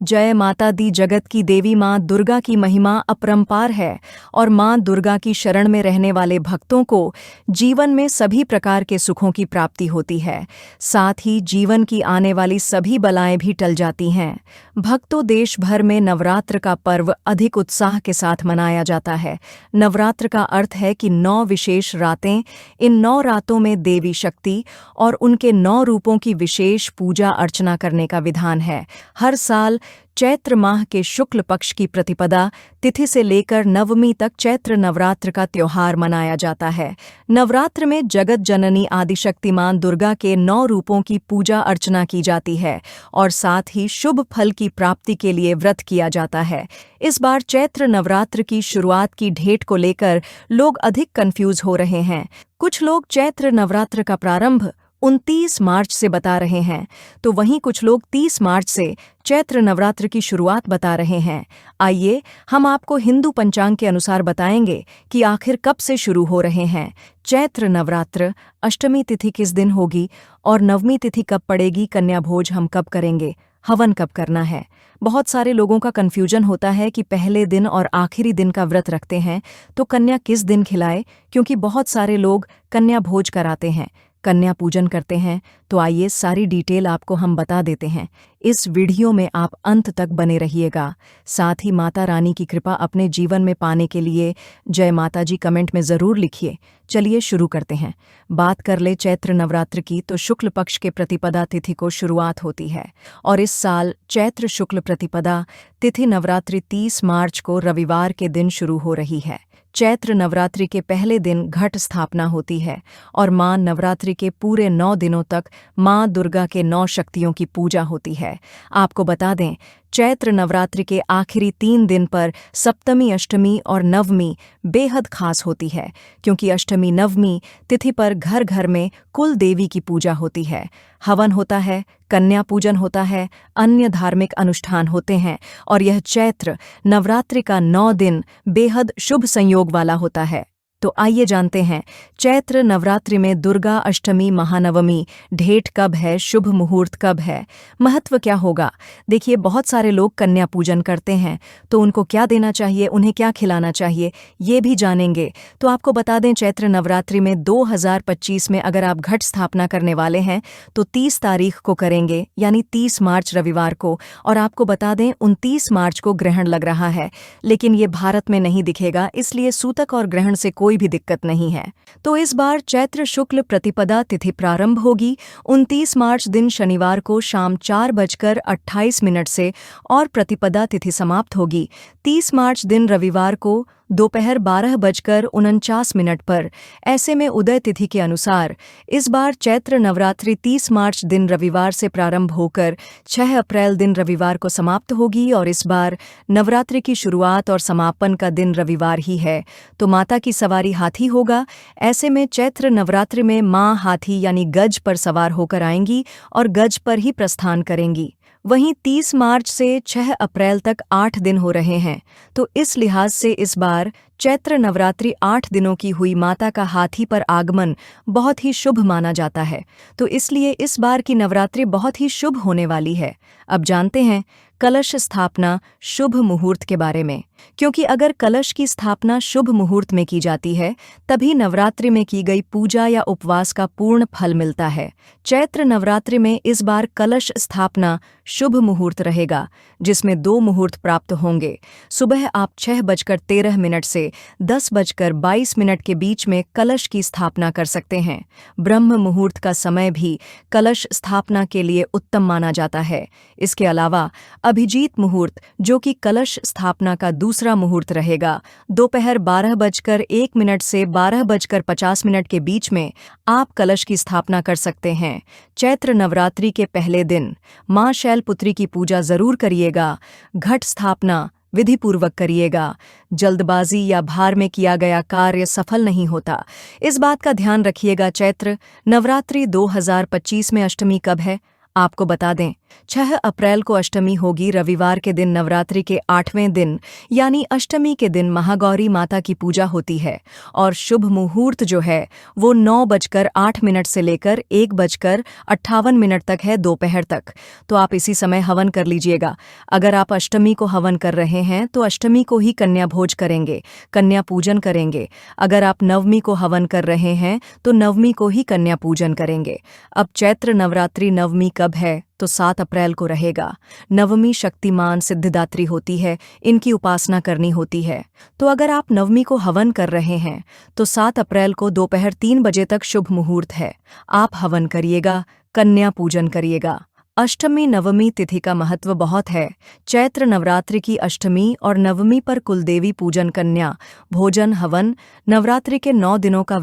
जय माता दी। जगत की देवी माँ दुर्गा की महिमा अपरंपार है और माँ दुर्गा की शरण में रहने वाले भक्तों को जीवन में सभी प्रकार के सुखों की प्राप्ति होती है। साथ ही जीवन की आने वाली सभी बलाएं भी टल जाती हैं। भक्तों, देश भर में नवरात्र का पर्व अधिक उत्साह के साथ मनाया जाता है। नवरात्र का अर्थ है कि 9 विशेष रातें। इन 9 रातों में देवी शक्ति और उनके 9 रूपों की विशेष पूजा अर्चना करने का विधान है। हर साल चैत्र माह के शुक्ल पक्ष की प्रतिपदा तिथि से लेकर नवमी तक चैत्र नवरात्र का त्योहार मनाया जाता है। नवरात्र में जगत जननी आदिशक्तिमान दुर्गा के 9 रूपों की पूजा अर्चना की जाती है और साथ ही शुभ फल की प्राप्ति के लिए व्रत किया जाता है। इस बार चैत्र नवरात्र की शुरुआत की डेट को लेकर लोग अधिक कंफ्यूज हो रहे हैं। कुछ लोग चैत्र नवरात्र का प्रारंभ 29 मार्च से बता रहे हैं, तो वहीं कुछ लोग 30 मार्च से चैत्र नवरात्र की शुरुआत बता रहे हैं। आइए हम आपको हिंदू पंचांग के अनुसार बताएंगे कि आखिर कब से शुरू हो रहे हैं चैत्र नवरात्र, अष्टमी तिथि किस दिन होगी और नवमी तिथि कब पड़ेगी, कन्या भोज हम कब करेंगे, हवन कब करना है। बहुत सारे लोगों का कन्फ्यूजन होता है कि पहले दिन और आखिरी दिन का व्रत रखते हैं तो कन्या किस दिन खिलाए, क्योंकि बहुत सारे लोग कन्या भोज कराते हैं, कन्या पूजन करते हैं। तो आइए सारी डिटेल आपको हम बता देते हैं। इस वीडियो में आप अंत तक बने रहिएगा। साथ ही माता रानी की कृपा अपने जीवन में पाने के लिए जय माता जी कमेंट में ज़रूर लिखिए। चलिए शुरू करते हैं। बात कर ले चैत्र नवरात्र की, तो शुक्ल पक्ष के प्रतिपदा तिथि को शुरुआत होती है और इस साल चैत्र शुक्ल प्रतिपदा तिथि नवरात्रि 30 मार्च को रविवार के दिन शुरू हो रही है। चैत्र नवरात्रि के पहले दिन घट स्थापना होती है और माँ नवरात्रि के पूरे 9 दिनों तक माँ दुर्गा के 9 शक्तियों की पूजा होती है। आपको बता दें, चैत्र नवरात्रि के आखिरी 3 दिन पर सप्तमी, अष्टमी और नवमी बेहद खास होती है, क्योंकि अष्टमी नवमी तिथि पर घर घर में कुल देवी की पूजा होती है, हवन होता है, कन्या पूजन होता है, अन्य धार्मिक अनुष्ठान होते हैं और यह चैत्र नवरात्रि का 9 दिन बेहद शुभ संयोग वाला होता है। तो आइए जानते हैं चैत्र नवरात्रि में दुर्गा अष्टमी, महानवमी डेट कब है, शुभ मुहूर्त कब है, महत्व क्या होगा। देखिए, बहुत सारे लोग कन्या पूजन करते हैं तो उनको क्या देना चाहिए, उन्हें क्या खिलाना चाहिए, ये भी जानेंगे। तो आपको बता दें, चैत्र नवरात्रि में 2025 में अगर आप घट स्थापना करने वाले हैं तो 30 तारीख को करेंगे, यानी 30 मार्च रविवार को। और आपको बता दें 29 मार्च को ग्रहण लग रहा है, लेकिन ये भारत में नहीं दिखेगा, इसलिए सूतक और ग्रहण से कोई भी दिक्कत नहीं है। तो इस बार चैत्र शुक्ल प्रतिपदा तिथि प्रारंभ होगी 29 मार्च दिन शनिवार को शाम 4:28 से और प्रतिपदा तिथि समाप्त होगी 30 मार्च दिन रविवार को दोपहर 12:49 पर। ऐसे में उदय तिथि के अनुसार इस बार चैत्र नवरात्रि 30 मार्च दिन रविवार से प्रारंभ होकर 6 अप्रैल दिन रविवार को समाप्त होगी और इस बार नवरात्रि की शुरुआत और समापन का दिन रविवार ही है। तो माता की सवारी हाथी होगा। ऐसे में चैत्र नवरात्रि में माँ हाथी यानी गज पर सवार होकर आएंगी और गज पर ही प्रस्थान करेंगी। वहीं 30 मार्च से 6 अप्रैल तक 8 दिन हो रहे हैं, तो इस लिहाज से इस बार चैत्र नवरात्रि 8 दिनों की हुई माता का हाथी पर आगमन बहुत ही शुभ माना जाता है। तो इसलिए इस बार की नवरात्रि बहुत ही शुभ होने वाली है। अब जानते हैं कलश स्थापना शुभ मुहूर्त के बारे में, क्योंकि अगर कलश की स्थापना शुभ मुहूर्त में की जाती है तभी नवरात्रि में की गई पूजा या उपवास का पूर्ण फल मिलता है। चैत्र नवरात्रि में इस बार कलश स्थापना शुभ मुहूर्त रहेगा, जिसमें 2 मुहूर्त प्राप्त होंगे। सुबह आप 6:13 से 10:22 के बीच में कलश की स्थापना कर सकते हैं। ब्रह्म मुहूर्त का समय भी कलश स्थापना के लिए उत्तम माना जाता है। इसके अलावा अभिजीत मुहूर्त, जो कि कलश स्थापना का दूसरा मुहूर्त रहेगा, दोपहर 12:01 से 12:50 के बीच में आप कलश की स्थापना कर सकते हैं। चैत्र नवरात्रि के पहले दिन माँ शैलपुत्री की पूजा जरूर करिएगा। घट स्थापना विधिपूर्वक करिएगा। जल्दबाजी या भार में किया गया कार्य सफल नहीं होता, इस बात का ध्यान रखिएगा। चैत्र नवरात्रि 2025 में अष्टमी कब है, आपको बता दें, 6 अप्रैल को अष्टमी होगी। रविवार के दिन नवरात्रि के 8वें दिन यानी अष्टमी के दिन महागौरी माता की पूजा होती है और शुभ मुहूर्त जो है वो 9:08 से लेकर 1:58 तक है, दोपहर तक। तो आप इसी समय हवन कर लीजिएगा। अगर आप अष्टमी को हवन कर रहे हैं तो अष्टमी को ही कन्या भोज करेंगे, कन्या पूजन करेंगे। अगर आप नवमी को हवन कर रहे हैं तो नवमी को ही कन्या पूजन करेंगे। अब चैत्र नवरात्रि नवमी कब है? तो 7 अप्रैल को रहेगा। नवमी शक्तिमान सिद्धिदात्री होती है, इनकी उपासना करनी होती है। तो अगर आप नवमी को हवन कर रहे हैं तो 7 अप्रैल को दोपहर 3 बजे तक शुभ मुहूर्त है। आप हवन करिएगा, कन्या पूजन करिएगा। अष्टमी नवमी तिथि का महत्व बहुत है। चैत्र नवरात्रि की अष्टमी और नवमी पर कुलदेवी पूजन, कन्या भोजन, हवन, नवरात्रि के 9 दिनों का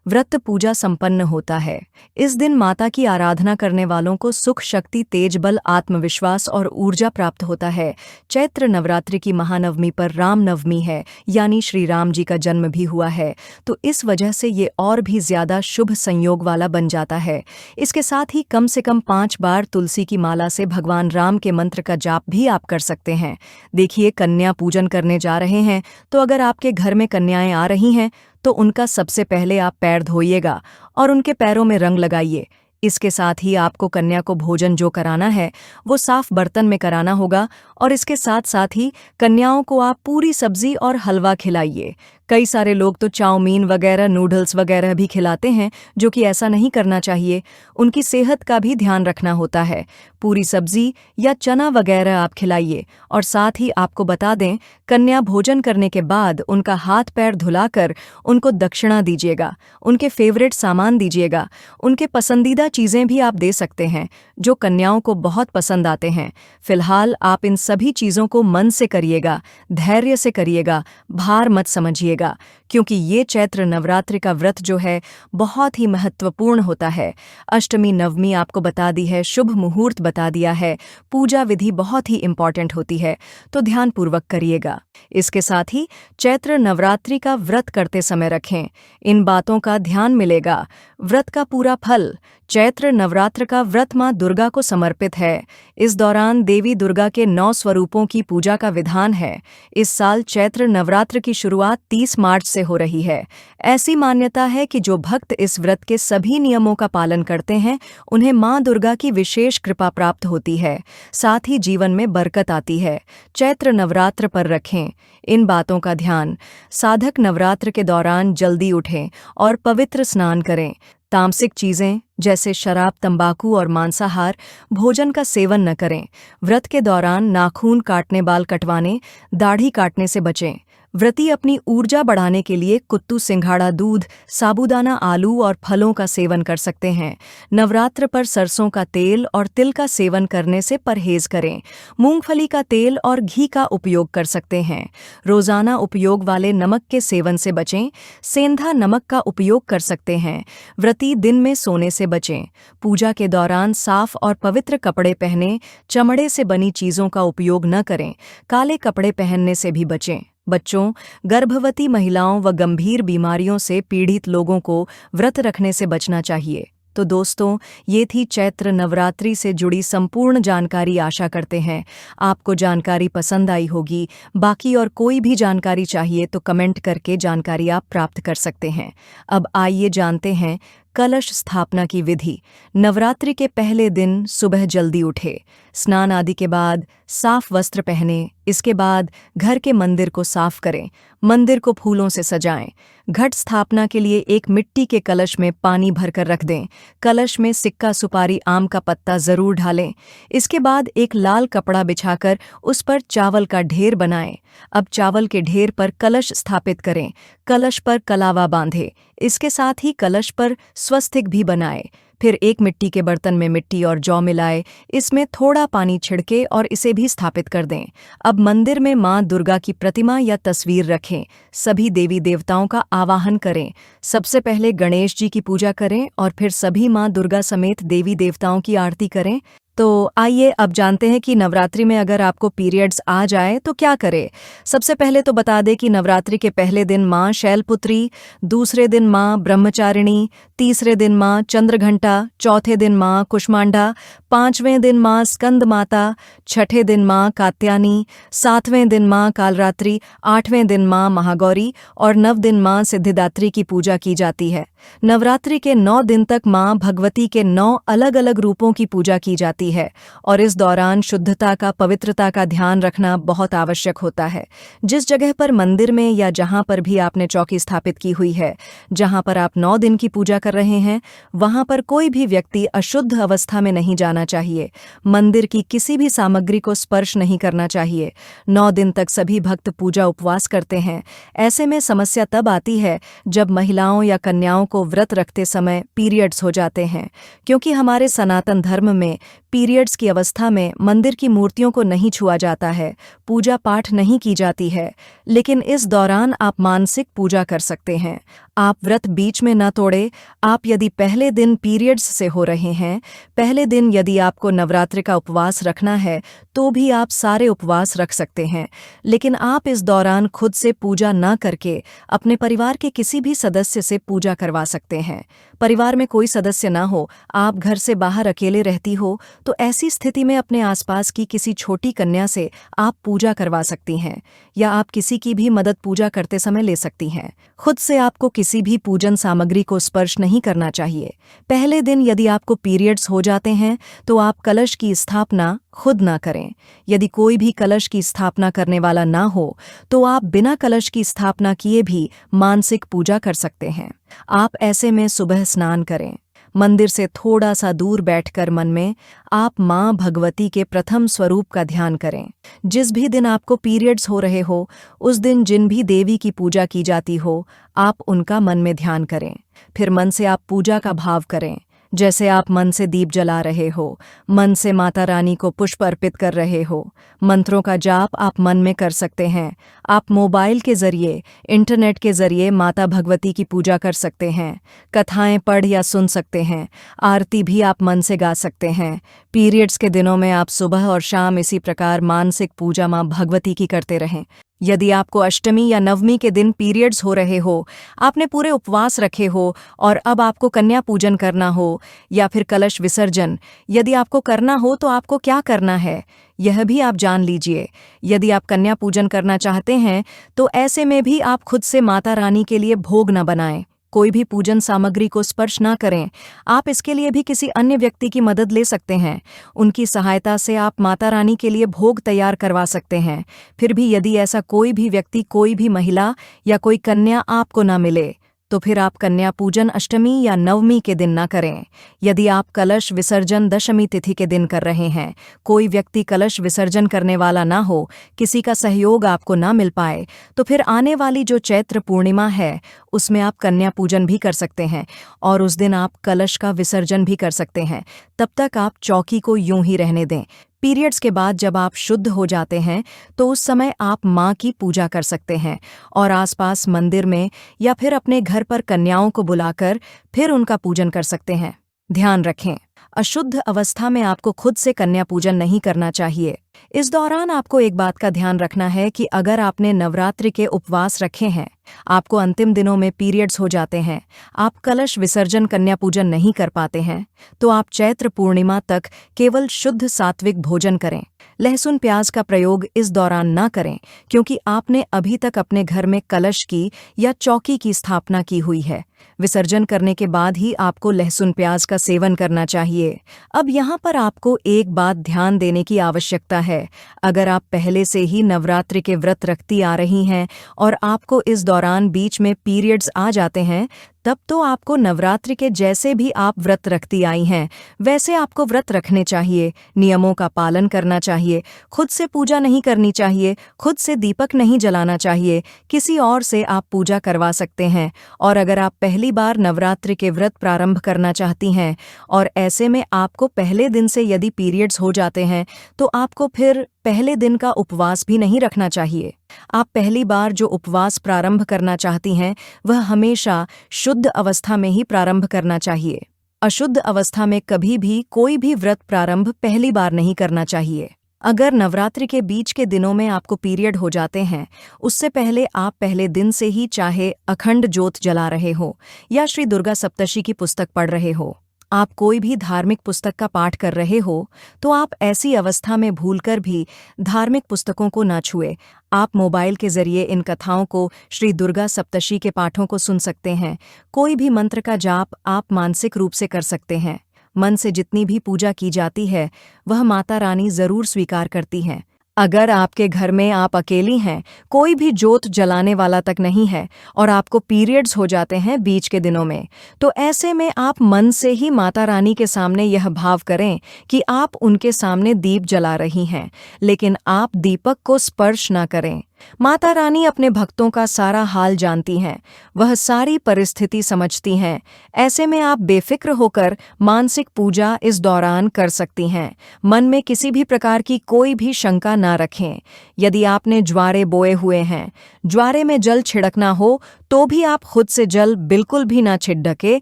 व्रत पूजा संपन्न होता है। इस दिन माता की आराधना करने वालों को सुख, शक्ति, तेज बल, आत्मविश्वास और ऊर्जा प्राप्त होता है। चैत्र नवरात्रि की महानवमी पर रामनवमी है, यानी श्री राम जी का जन्म भी हुआ है, तो इस वजह से ये और भी ज्यादा शुभ संयोग वाला बन जाता है। इसके साथ ही कम से कम 5 बार तुलसी की माला से भगवान राम के मंत्र का जाप भी आप कर सकते हैं। देखिए, कन्या पूजन करने जा रहे हैं तो अगर आपके घर में कन्याएं आ रही हैं तो उनका सबसे पहले आप पैर धोइएगा और उनके पैरों में रंग लगाइए। इसके साथ ही आपको कन्या को भोजन जो कराना है वो साफ बर्तन में कराना होगा और इसके साथ साथ ही कन्याओं को आप पूरी सब्जी और हलवा खिलाइए। कई सारे लोग तो चाउमीन वगैरह, नूडल्स वगैरह भी खिलाते हैं, जो कि ऐसा नहीं करना चाहिए। उनकी सेहत का भी ध्यान रखना होता है। पूरी सब्जी या चना वगैरह आप खिलाइए। और साथ ही आपको बता दें, कन्या भोजन करने के बाद उनका हाथ पैर धुलाकर उनको दक्षिणा दीजिएगा, उनके फेवरेट सामान दीजिएगा। उनके पसंदीदा चीज़ें भी आप दे सकते हैं जो कन्याओं को बहुत पसंद आते हैं। फिलहाल आप इन सभी चीज़ों को मन से करिएगा, धैर्य से करिएगा, भार मत समझिएगा, क्योंकि ये चैत्र नवरात्रि का व्रत जो है बहुत ही महत्वपूर्ण होता है। अष्टमी नवमी आपको बता दी है, शुभ मुहूर्त बता दिया है, पूजा विधि बहुत ही इंपॉर्टेंट होती है, तो ध्यानपूर्वक करिएगा। इसके साथ ही चैत्र नवरात्रि का व्रत करते समय रखें, इन बातों का ध्यान मिलेगा। व्रत का पूरा फल। चैत्र नवरात्र का व्रत मां दुर्गा को समर्पित है। इस दौरान देवी दुर्गा के 9 स्वरूपों की पूजा का विधान है। इस साल चैत्र नवरात्र की शुरुआत 30 मार्च से हो रही है। ऐसी मान्यता है कि जो भक्त इस व्रत के सभी नियमों का पालन करते हैं उन्हें मां दुर्गा की विशेष कृपा प्राप्त होती है, साथ ही जीवन में बरकत आती है। चैत्र नवरात्र पर रखें इन बातों का ध्यान। साधक नवरात्र के दौरान जल्दी उठें और पवित्र स्नान करें। तामसिक चीज़ें जैसे शराब, तंबाकू और मांसाहार भोजन का सेवन न करें। व्रत के दौरान नाखून काटने, बाल कटवाने, दाढ़ी काटने से बचें। व्रती अपनी ऊर्जा बढ़ाने के लिए कुत्तू, सिंघाड़ा, दूध, साबूदाना, आलू और फलों का सेवन कर सकते हैं। नवरात्र पर सरसों का तेल और तिल का सेवन करने से परहेज करें। मूंगफली का तेल और घी का उपयोग कर सकते हैं। रोजाना उपयोग वाले नमक के सेवन से बचें। सेंधा नमक का उपयोग कर सकते हैं। व्रती दिन में सोने से बचें। पूजा के दौरान साफ और पवित्र कपड़े पहनें। चमड़े से बनी चीज़ों का उपयोग न करें। काले कपड़े पहनने से भी बचें। बच्चों, गर्भवती महिलाओं व गंभीर बीमारियों से पीड़ित लोगों को व्रत रखने से बचना चाहिए। तो दोस्तों, ये थी चैत्र नवरात्रि से जुड़ी संपूर्ण जानकारी। आशा करते हैं आपको जानकारी पसंद आई होगी। बाकी और कोई भी जानकारी चाहिए तो कमेंट करके जानकारी आप प्राप्त कर सकते हैं। अब आइए जानते हैं कलश स्थापना की विधि। नवरात्रि के पहले दिन सुबह जल्दी उठे, स्नान आदि के बाद साफ वस्त्र पहने। इसके बाद घर के मंदिर को साफ करें, मंदिर को फूलों से सजाएं। घट स्थापना के लिए एक मिट्टी के कलश में पानी भरकर रख दें। कलश में सिक्का, सुपारी, आम का पत्ता जरूर डालें। इसके बाद एक लाल कपड़ा बिछाकर उस पर चावल का ढेर बनाएं। अब चावल के ढेर पर कलश स्थापित करें। कलश पर कलावा बांधें। इसके साथ ही कलश पर स्वस्तिक भी बनाएं। फिर एक मिट्टी के बर्तन में मिट्टी और जौ मिलाए, इसमें थोड़ा पानी छिड़के और इसे भी स्थापित कर दें। अब मंदिर में मां दुर्गा की प्रतिमा या तस्वीर रखें। सभी देवी देवताओं का आवाहन करें। सबसे पहले गणेश जी की पूजा करें और फिर सभी मां दुर्गा समेत देवी देवताओं की आरती करें। तो आइए अब जानते हैं कि नवरात्रि में अगर आपको पीरियड्स आ जाए तो क्या करें। सबसे पहले तो बता दें कि नवरात्रि के पहले दिन मां शैलपुत्री, दूसरे दिन मां ब्रह्मचारिणी, तीसरे दिन मां चंद्रघंटा, माता, चौथे दिन माँ कुष्मांडा, पांचवें दिन माँ स्कंद माता, छठे दिन माँ कात्यायनी, सातवें दिन माँ कालरात्रि, आठवें दिन माँ महागौरी और 9 दिन माँ सिद्धिदात्री की पूजा की जाती है। नवरात्रि के 9 दिन तक माँ भगवती के 9 अलग अलग रूपों की पूजा की जाती है और इस दौरान शुद्धता का, पवित्रता का ध्यान रखना बहुत आवश्यक होता है। जिस जगह पर मंदिर में या जहाँ पर भी आपने चौकी स्थापित की हुई है, जहाँ पर आप 9 दिन की पूजा कर रहे हैं, वहाँ पर कोई भी व्यक्ति अशुद्ध अवस्था में नहीं जाना चाहिए। मंदिर की किसी भी सामग्री को स्पर्श नहीं करना चाहिए। 9 दिन तक सभी भक्त पूजा उपवास करते हैं। ऐसे में समस्या तब आती है जब महिलाओं या कन्याओं को व्रत रखते समय पीरियड्स हो जाते हैं, क्योंकि हमारे सनातन धर्म में पीरियड्स की अवस्था में मंदिर की मूर्तियों को नहीं छुआ जाता है, पूजा पाठ नहीं की जाती है। लेकिन इस दौरान आप मानसिक पूजा कर सकते हैं। आप व्रत बीच में न तोड़े। आप यदि पहले दिन पीरियड्स से हो रहे हैं, पहले दिन यदि आपको नवरात्रि का उपवास रखना है, तो भी आप सारे उपवास रख सकते हैं। लेकिन आप इस दौरान खुद से पूजा न करके अपने परिवार के किसी भी सदस्य से पूजा करवा सकते हैं। परिवार में कोई सदस्य न हो, आप घर से बाहर अकेले रहती हो, तो ऐसी स्थिति में अपने आसपास की किसी छोटी कन्या से आप पूजा करवा सकती हैं, या आप किसी की भी मदद पूजा करते समय ले सकती हैं। खुद से आपको किसी भी पूजन सामग्री को स्पर्श नहीं करना चाहिए। पहले दिन यदि आपको पीरियड्स हो जाते हैं, तो आप कलश की स्थापना खुद ना करें। यदि कोई भी कलश की स्थापना करने वाला ना हो, तो आप बिना कलश की स्थापना किए भी मानसिक पूजा कर सकते हैं। आप ऐसे में सुबह स्नान करें। मंदिर से थोड़ा सा दूर बैठकर मन में आप माँ भगवती के प्रथम स्वरूप का ध्यान करें। जिस भी दिन आपको पीरियड्स हो रहे हो, उस दिन जिन भी देवी की पूजा की जाती हो, आप उनका मन में ध्यान करें। फिर मन से आप पूजा का भाव करें। जैसे आप मन से दीप जला रहे हो, मन से माता रानी को पुष्प अर्पित कर रहे हो। मंत्रों का जाप आप मन में कर सकते हैं। आप मोबाइल के जरिए, इंटरनेट के जरिए माता भगवती की पूजा कर सकते हैं। कथाएं पढ़ या सुन सकते हैं। आरती भी आप मन से गा सकते हैं। पीरियड्स के दिनों में आप सुबह और शाम इसी प्रकार मानसिक पूजा माँ भगवती की करते रहें। यदि आपको अष्टमी या नवमी के दिन पीरियड्स हो रहे हो, आपने पूरे उपवास रखे हो और अब आपको कन्या पूजन करना हो या फिर कलश विसर्जन यदि आपको करना हो, तो आपको क्या करना है यह भी आप जान लीजिए। यदि आप कन्या पूजन करना चाहते हैं, तो ऐसे में भी आप खुद से माता रानी के लिए भोग न बनाएं। कोई भी पूजन सामग्री को स्पर्श ना करें। आप इसके लिए भी किसी अन्य व्यक्ति की मदद ले सकते हैं। उनकी सहायता से आप माता रानी के लिए भोग तैयार करवा सकते हैं। फिर भी यदि ऐसा कोई भी व्यक्ति, कोई भी महिला या कोई कन्या आपको ना मिले, तो फिर आप कन्या पूजन अष्टमी या नवमी के दिन ना करें। यदि आप कलश विसर्जन दशमी तिथि के दिन कर रहे हैं, कोई व्यक्ति कलश विसर्जन करने वाला ना हो, किसी का सहयोग आपको ना मिल पाए, तो फिर आने वाली जो चैत्र पूर्णिमा है, उसमें आप कन्या पूजन भी कर सकते हैं और उस दिन आप कलश का विसर्जन भी कर सकते हैं। तब तक आप चौकी को यूं ही रहने दें। पीरियड्स के बाद जब आप शुद्ध हो जाते हैं, तो उस समय आप माँ की पूजा कर सकते हैं और आसपास मंदिर में या फिर अपने घर पर कन्याओं को बुलाकर फिर उनका पूजन कर सकते हैं। ध्यान रखें, अशुद्ध अवस्था में आपको खुद से कन्या पूजन नहीं करना चाहिए। इस दौरान आपको एक बात का ध्यान रखना है कि अगर आपने नवरात्रि के उपवास रखे हैं, आपको अंतिम दिनों में पीरियड्स हो जाते हैं, आप कलश विसर्जन कन्या पूजन नहीं कर पाते हैं, तो आप चैत्र पूर्णिमा तक केवल शुद्ध सात्विक भोजन करें। लहसुन प्याज का प्रयोग इस दौरान ना करें, क्योंकि आपने अभी तक अपने घर में कलश की या चौकी की स्थापना की हुई है। विसर्जन करने के बाद ही आपको लहसुन प्याज का सेवन करना चाहिए। अब यहाँ पर आपको एक बात ध्यान देने की आवश्यकता है। अगर आप पहले से ही नवरात्रि के व्रत रखती आ रही हैं और आपको इस दौरान बीच में पीरियड्स आ जाते हैं, तब तो आपको नवरात्रि के जैसे भी आप व्रत रखती आई हैं, वैसे आपको व्रत रखने चाहिए। नियमों का पालन करना चाहिए। खुद से पूजा नहीं करनी चाहिए, खुद से दीपक नहीं जलाना चाहिए, किसी और से आप पूजा करवा सकते हैं। और अगर आप पहली बार नवरात्रि के व्रत प्रारंभ करना चाहती हैं और ऐसे में आपको पहले दिन से यदि पीरियड्स हो जाते हैं, तो आपको फिर पहले दिन का उपवास भी नहीं रखना चाहिए। आप पहली बार जो उपवास प्रारंभ करना चाहती हैं, वह हमेशा शुद्ध अवस्था में ही प्रारंभ करना चाहिए। अशुद्ध अवस्था में कभी भी कोई भी व्रत प्रारंभ पहली बार नहीं करना चाहिए। अगर नवरात्रि के बीच के दिनों में आपको पीरियड हो जाते हैं, उससे पहले आप पहले दिन से ही चाहे अखंड ज्योत जला रहे हो या श्री दुर्गा सप्तशती की पुस्तक पढ़ रहे हो, आप कोई भी धार्मिक पुस्तक का पाठ कर रहे हो, तो आप ऐसी अवस्था में भूलकर भी धार्मिक पुस्तकों को ना छुए। आप मोबाइल के जरिए इन कथाओं को, श्री दुर्गा सप्तशती के पाठों को सुन सकते हैं। कोई भी मंत्र का जाप आप मानसिक रूप से कर सकते हैं। मन से जितनी भी पूजा की जाती है, वह माता रानी जरूर स्वीकार करती हैं। अगर आपके घर में आप अकेली हैं, कोई भी जोत जलाने वाला तक नहीं है और आपको पीरियड्स हो जाते हैं बीच के दिनों में, तो ऐसे में आप मन से ही माता रानी के सामने यह भाव करें कि आप उनके सामने दीप जला रही हैं, लेकिन आप दीपक को स्पर्श न करें। माता रानी अपने भक्तों का सारा हाल जानती हैं, वह सारी परिस्थिति समझती हैं। ऐसे में आप बेफिक्र होकर मानसिक पूजा इस दौरान कर सकती हैं। मन में किसी भी प्रकार की कोई भी शंका ना रखें। यदि आपने ज्वारे बोए हुए हैं, ज्वारे में जल छिड़कना हो, तो भी आप खुद से जल बिल्कुल भी ना छिड़के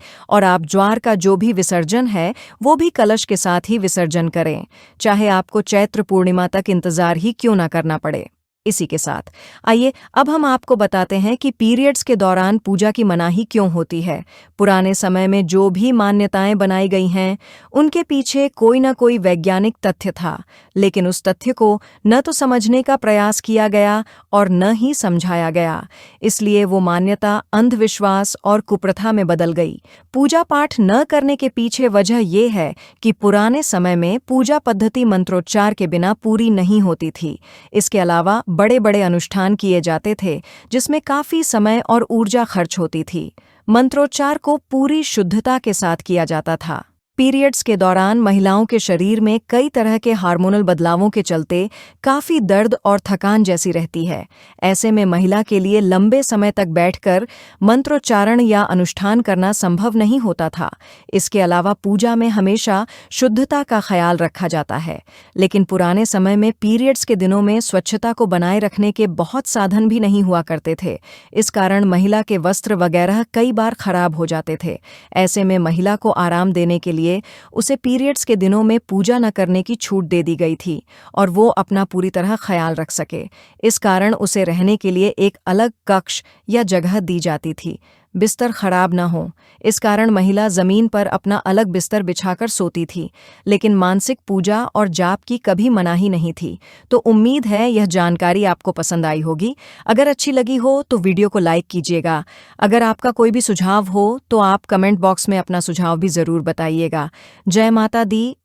और आप ज्वार का जो भी विसर्जन है, वो भी कलश के साथ ही विसर्जन करें, चाहे आपको चैत्र पूर्णिमा तक इंतजार ही क्यों ना करना पड़े। इसी के साथ आइए अब हम आपको बताते हैं कि पीरियड्स के दौरान पूजा की मनाही क्यों होती है। पुराने समय में जो भी मान्यताएं बनाई गई हैं, उनके पीछे कोई ना कोई वैज्ञानिक तथ्य था, लेकिन उस तथ्य को न तो समझने का प्रयास किया गया और न ही समझाया गया। इसलिए वो मान्यता अंधविश्वास और कुप्रथा में बदल गई। पूजा पाठ न करने के पीछे वजह ये है कि पुराने समय में पूजा पद्धति मंत्रोच्चार के बिना पूरी नहीं होती थी। इसके अलावा बड़े बड़े अनुष्ठान किए जाते थे, जिसमें काफी समय और ऊर्जा खर्च होती थी। मंत्रोच्चार को पूरी शुद्धता के साथ किया जाता था। पीरियड्स के दौरान महिलाओं के शरीर में कई तरह के हार्मोनल बदलावों के चलते काफ़ी दर्द और थकान जैसी रहती है। ऐसे में महिला के लिए लंबे समय तक बैठकर मंत्रोच्चारण या अनुष्ठान करना संभव नहीं होता था। इसके अलावा पूजा में हमेशा शुद्धता का ख्याल रखा जाता है, लेकिन पुराने समय में पीरियड्स के दिनों में स्वच्छता को बनाए रखने के बहुत साधन भी नहीं हुआ करते थे। इस कारण महिला के वस्त्र वगैरह कई बार खराब हो जाते थे। ऐसे में महिला को आराम देने के लिए उसे पीरियड्स के दिनों में पूजा न करने की छूट दे दी गई थी और वो अपना पूरी तरह ख्याल रख सके। इस कारण उसे रहने के लिए एक अलग कक्ष या जगह दी जाती थी। बिस्तर खराब न हो, इस कारण महिला जमीन पर अपना अलग बिस्तर बिछाकर सोती थी, लेकिन मानसिक पूजा और जाप की कभी मनाही नहीं थी। तो उम्मीद है यह जानकारी आपको पसंद आई होगी। अगर अच्छी लगी हो तो वीडियो को लाइक कीजिएगा। अगर आपका कोई भी सुझाव हो तो आप कमेंट बॉक्स में अपना सुझाव भी ज़रूर बताइएगा। जय माता दी।